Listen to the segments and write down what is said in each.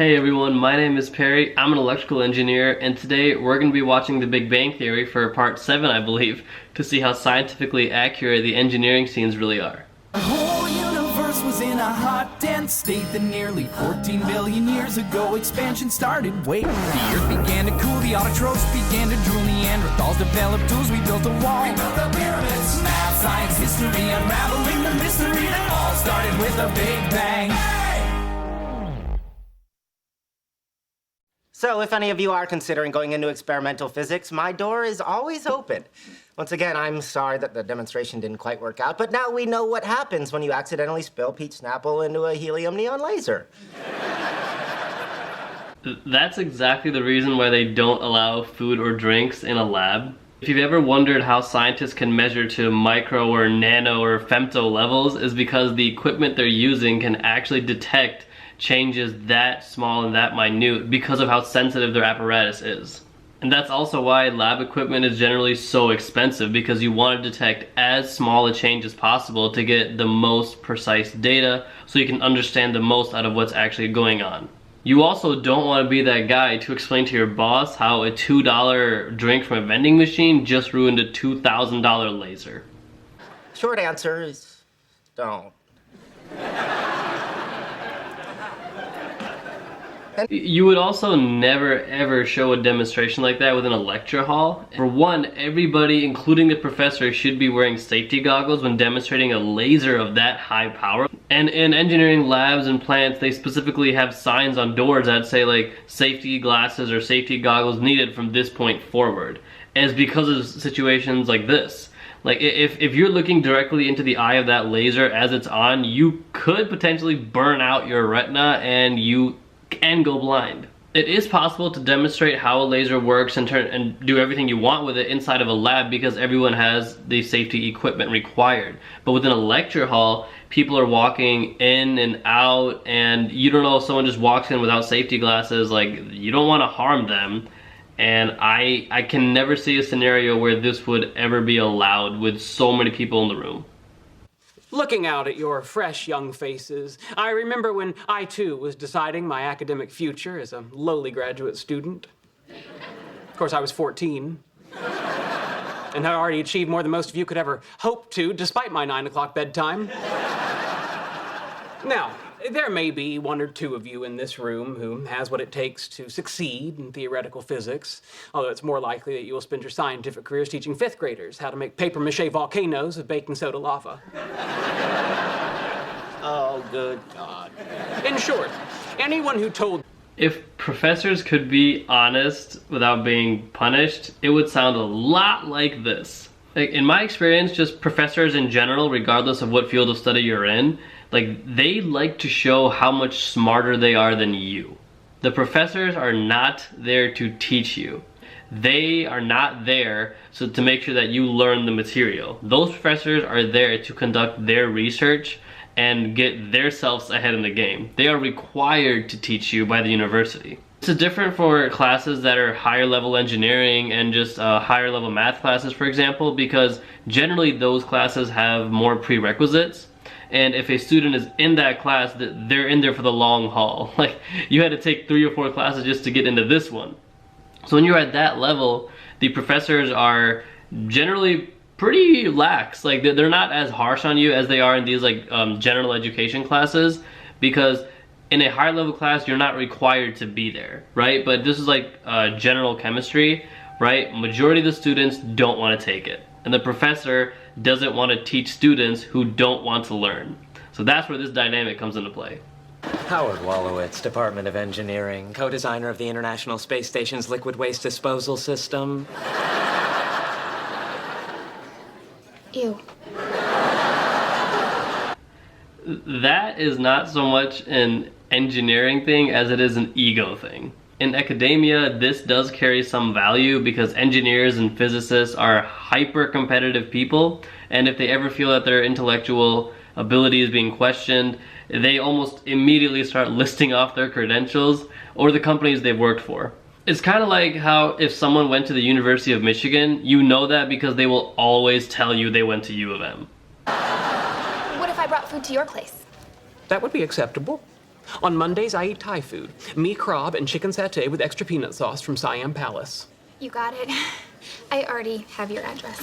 Hey everyone, my name is Perry. I'm an electrical engineer, and today we're going to be watching The Big Bang Theory for part 7, I believe, to see how scientifically accurate the engineering scenes really are. The whole universe was in a hot, dense state that nearly 14 billion years ago expansion started. Wait, the earth began to cool, the autotrophs began to drool, Neanderthals developed tools, we built a wall. We built the pyramids. Math, science, history, unraveling the mystery that all started with a Big Bang. So if any of you are considering going into experimental physics, my door is always open. Once again, I'm sorry that the demonstration didn't quite work out, but now we know what happens when you accidentally spill peach Snapple into a helium neon laser. That's exactly the reason why they don't allow food or drinks in a lab. If you've ever wondered how scientists can measure to micro or nano or femto levels, is because the equipment they're using can actually detect changes that small and that minute because of how sensitive their apparatus is. And that's also why lab equipment is generally so expensive, because you want to detect as small a change as possible to get the most precise data so you can understand the most out of what's actually going on. You also don't want to be that guy to explain to your boss how a $2 drink from a vending machine just ruined a $2,000 laser. Short answer is don't. You would also never ever show a demonstration like that within a lecture hall. For one, everybody, including the professor, should be wearing safety goggles when demonstrating a laser of that high power. And in engineering labs and plants, they specifically have signs on doors that say like safety glasses or safety goggles needed from this point forward. And it's because of situations like this. Like if you're looking directly into the eye of that laser as it's on, you could potentially burn out your retina and you can go blind. It is possible to demonstrate how a laser works and do everything you want with it inside of a lab because everyone has the safety equipment required. But within a lecture hall, people are walking in and out, and you don't know if someone just walks in without safety glasses. Like, you don't want to harm them. And I can never see a scenario where this would ever be allowed with so many people in the room. Looking out at your fresh young faces, I remember when I too was deciding my academic future as a lowly graduate student. Of course, I was 14 and had already achieved more than most of you could ever hope to, despite my 9 o'clock bedtime. Now, there may be one or two of you in this room who has what it takes to succeed in theoretical physics, although it's more likely that you will spend your scientific careers teaching 5th graders how to make papier-mâché volcanoes of baking soda lava. Oh, good God. In short, anyone who told... If professors could be honest without being punished, it would sound a lot like this. Like, in my experience, just professors in general, regardless of what field of study you're in, like, they like to show how much smarter they are than you. The professors are not there to teach you. They are not there to make sure that you learn the material. Those professors are there to conduct their research and get themselves ahead in the game. They are required to teach you by the university. This is different for classes that are higher level engineering and just higher level math classes, for example, because generally those classes have more prerequisites. And if a student is in that class, they're in there for the long haul. Like, you had to take 3 or 4 classes just to get into this one. So when you're at that level, the professors are generally pretty lax. Like, they're not as harsh on you as they are in these like general education classes, because in a higher level class, you're not required to be there, right? But this is like general chemistry, right? Majority of the students don't want to take it. And the professor doesn't want to teach students who don't want to learn. So that's where this dynamic comes into play. Howard Wolowitz, Department of Engineering, co-designer of the International Space Station's liquid waste disposal system. Ew. That is not so much an engineering thing as it is an ego thing. In academia, this does carry some value because engineers and physicists are hyper-competitive people, and if they ever feel that their intellectual ability is being questioned, they almost immediately start listing off their credentials or the companies they've worked for. It's kind of like how if someone went to the University of Michigan, you know that because they will always tell you they went to U of M. What if I brought food to your place? That would be acceptable. On Mondays, I eat Thai food. Mee krab and chicken satay with extra peanut sauce from Siam Palace. You got it. I already have your address.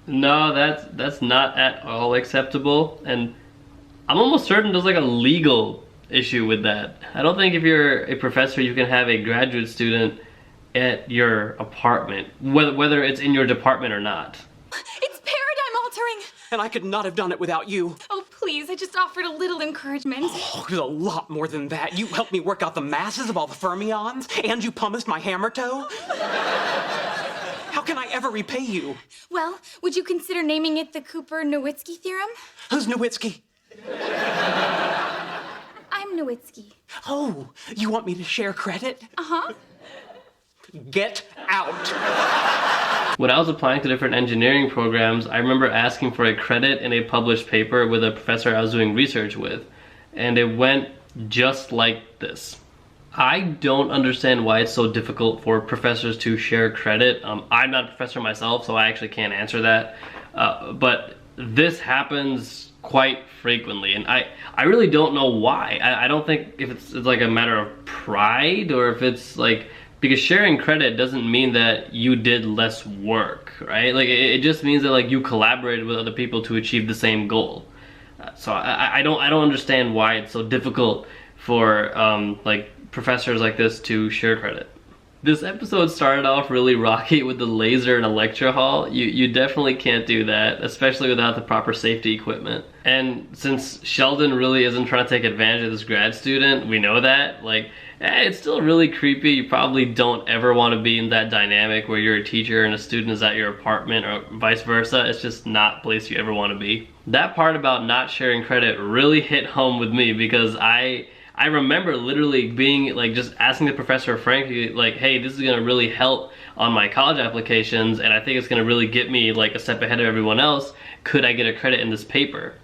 No, that's not at all acceptable, and I'm almost certain there's like a legal issue with that. I don't think if you're a professor you can have a graduate student at your apartment, whether it's in your department or not. It's paradigm altering! And I could not have done it without you. Oh, please, I just offered a little encouragement. Oh, there's a lot more than that. You helped me work out the masses of all the fermions, and you pumice my hammer toe. How can I ever repay you? Well, would you consider naming it the Cooper-Nowitzki theorem? Who's Nowitzki? I'm Nowitzki. Oh, you want me to share credit? Uh-huh. Get out. When I was applying to different engineering programs, I remember asking for a credit in a published paper with a professor I was doing research with, and it went just like this. I don't understand why it's so difficult for professors to share credit. I'm not a professor myself, so I actually can't answer that. But this happens quite frequently, and I really don't know why. I don't think if it's like a matter of pride, or if it's like, because sharing credit doesn't mean that you did less work, right? Like it just means that like you collaborated with other people to achieve the same goal. So I don't understand why it's so difficult for like professors like this to share credit. This episode started off really rocky with the laser in a lecture hall. You definitely can't do that, especially without the proper safety equipment. And since Sheldon really isn't trying to take advantage of this grad student, we know that, like, it's still really creepy. You probably don't ever want to be in that dynamic where you're a teacher and a student is at your apartment, or vice versa. It's just not a place you ever want to be. That part about not sharing credit really hit home with me, because I remember literally being like, just asking the professor frankly, like, hey, this is gonna really help on my college applications, and I think it's gonna really get me like a step ahead of everyone else. Could I get a credit in this paper?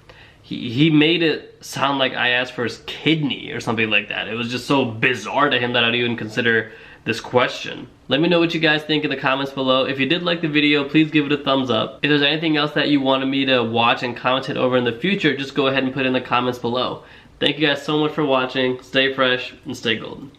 He made it sound like I asked for his kidney or something like that. It was just so bizarre to him that I'd even consider this question. Let me know what you guys think in the comments below. If you did like the video, please give it a thumbs up. If there's anything else that you wanted me to watch and comment it over in the future, just go ahead and put it in the comments below. Thank you guys so much for watching. Stay fresh and stay golden.